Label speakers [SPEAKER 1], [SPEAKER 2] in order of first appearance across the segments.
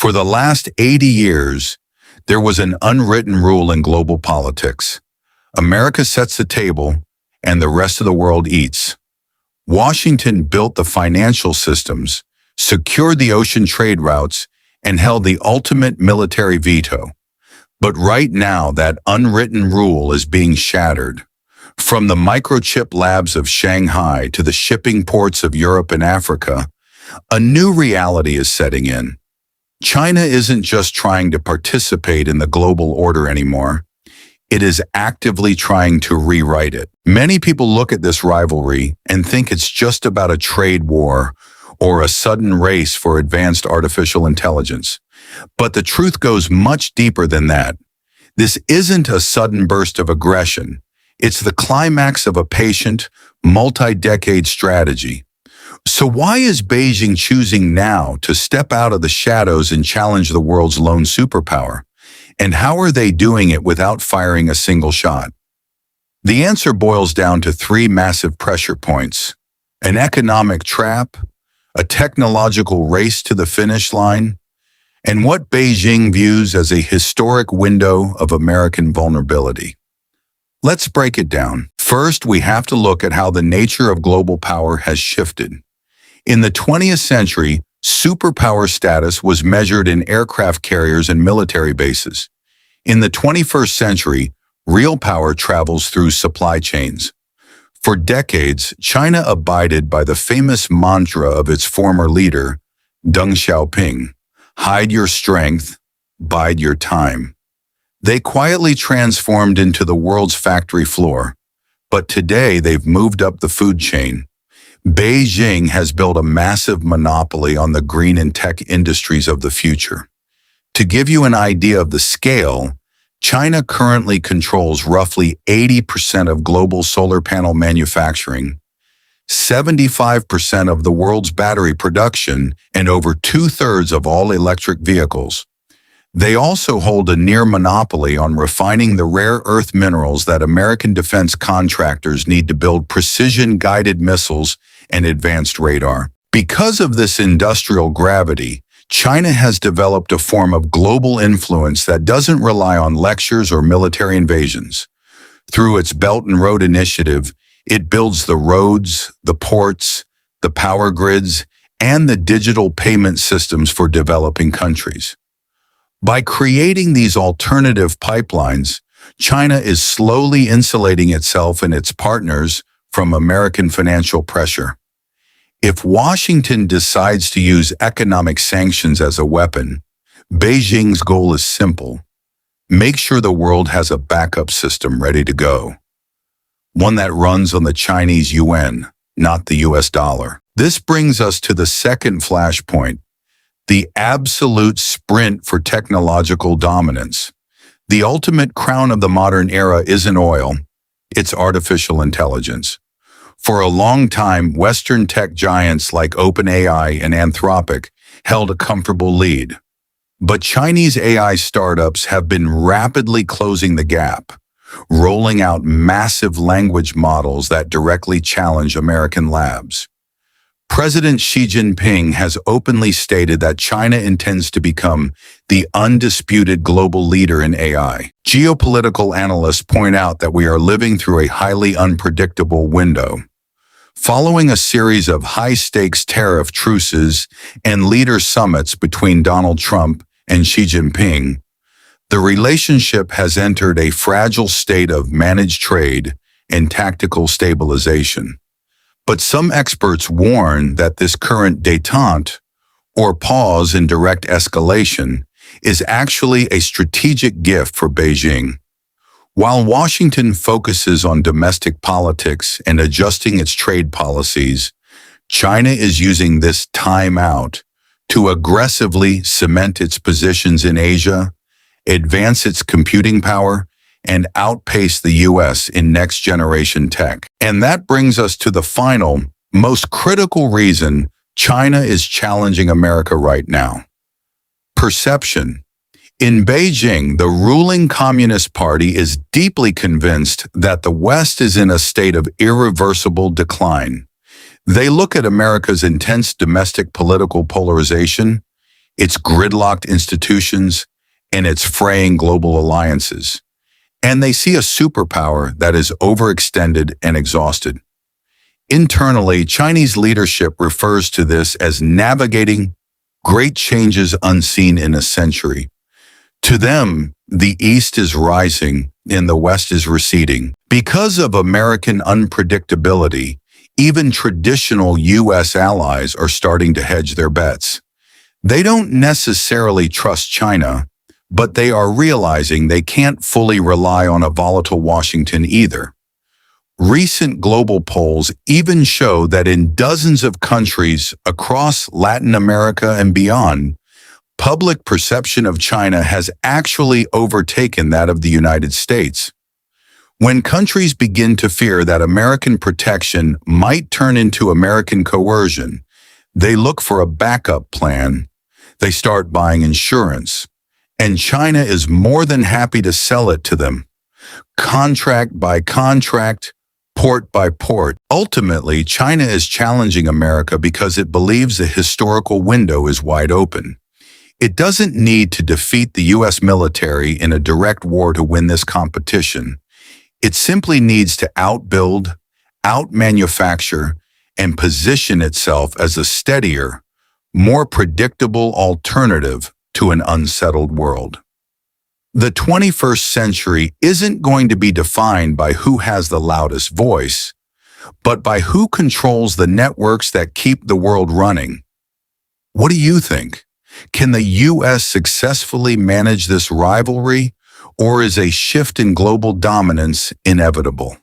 [SPEAKER 1] For the last 80 years, there was an unwritten rule in global politics. America sets the table, and the rest of the world eats. Washington built the financial systems, secured the ocean trade routes, and held the ultimate military veto. But right now, that unwritten rule is being shattered. From the microchip labs of Shanghai to the shipping ports of Europe and Africa, a new reality is setting in. China isn't just trying to participate in the global order anymore. It is actively trying to rewrite it. Many people look at this rivalry and think it's just about a trade war or a sudden race for advanced artificial intelligence. But the truth goes much deeper than that. This isn't a sudden burst of aggression. It's the climax of a patient, multi-decade strategy. So why is Beijing choosing now to step out of the shadows and challenge the world's lone superpower? And how are they doing it without firing a single shot? The answer boils down to three massive pressure points: an economic trap, a technological race to the finish line, and what Beijing views as a historic window of American vulnerability. Let's break it down. First, we have to look at how the nature of global power has shifted. In the 20th century, superpower status was measured in aircraft carriers and military bases. In the 21st century, real power travels through supply chains. For decades, China abided by the famous mantra of its former leader, Deng Xiaoping: hide your strength, bide your time. They quietly transformed into the world's factory floor, but today they've moved up the food chain. Beijing has built a massive monopoly on the green and tech industries of the future. To give you an idea of the scale, China currently controls roughly 80% of global solar panel manufacturing, 75% of the world's battery production, and over 2/3 of all electric vehicles. They also hold a near monopoly on refining the rare earth minerals that American defense contractors need to build precision-guided missiles and advanced radar. Because of this industrial gravity, China has developed a form of global influence that doesn't rely on lectures or military invasions. Through its Belt and Road Initiative, it builds the roads, the ports, the power grids, and the digital payment systems for developing countries. By creating these alternative pipelines, China is slowly insulating itself and its partners from American financial pressure. If Washington decides to use economic sanctions as a weapon, Beijing's goal is simple: make sure the world has a backup system ready to go. One that runs on the Chinese yuan, not the US dollar. This brings us to the second flashpoint: the absolute sprint for technological dominance. The ultimate crown of the modern era isn't oil, it's artificial intelligence. For a long time, Western tech giants like OpenAI and Anthropic held a comfortable lead. But Chinese AI startups have been rapidly closing the gap, rolling out massive language models that directly challenge American labs. President Xi Jinping has openly stated that China intends to become the undisputed global leader in AI. Geopolitical analysts point out that we are living through a highly unpredictable window. Following a series of high-stakes tariff truces and leader summits between Donald Trump and Xi Jinping, the relationship has entered a fragile state of managed trade and tactical stabilization. But some experts warn that this current détente, or pause in direct escalation, is actually a strategic gift for Beijing. While Washington focuses on domestic politics and adjusting its trade policies, China is using this time out to aggressively cement its positions in Asia, advance its computing power, and outpace the US in next-generation tech. And that brings us to the final, most critical reason China is challenging America right now: perception. In Beijing, the ruling Communist Party is deeply convinced that the West is in a state of irreversible decline. They look at America's intense domestic political polarization, its gridlocked institutions, and its fraying global alliances. And they see a superpower that is overextended and exhausted. Internally, Chinese leadership refers to this as navigating great changes unseen in a century. To them, the East is rising and the West is receding. Because of American unpredictability, even traditional U.S. allies are starting to hedge their bets. They don't necessarily trust China, but they are realizing they can't fully rely on a volatile Washington either. Recent global polls even show that in dozens of countries across Latin America and beyond, public perception of China has actually overtaken that of the United States. When countries begin to fear that American protection might turn into American coercion, they look for a backup plan. They start buying insurance, and China is more than happy to sell it to them, contract by contract, port by port. Ultimately, China is challenging America because it believes the historical window is wide open. It doesn't need to defeat the U.S. military in a direct war to win this competition. It simply needs to outbuild, outmanufacture, and position itself as a steadier, more predictable alternative to an unsettled world. The 21st century isn't going to be defined by who has the loudest voice, but by who controls the networks that keep the world running. What do you think? Can the U.S. successfully manage this rivalry, or is a shift in global dominance inevitable?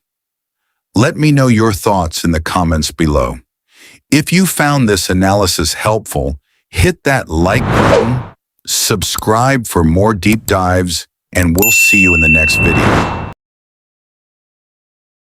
[SPEAKER 1] Let me know your thoughts in the comments below. If you found this analysis helpful, hit that like button, subscribe for more deep dives, and we'll see you in the next video.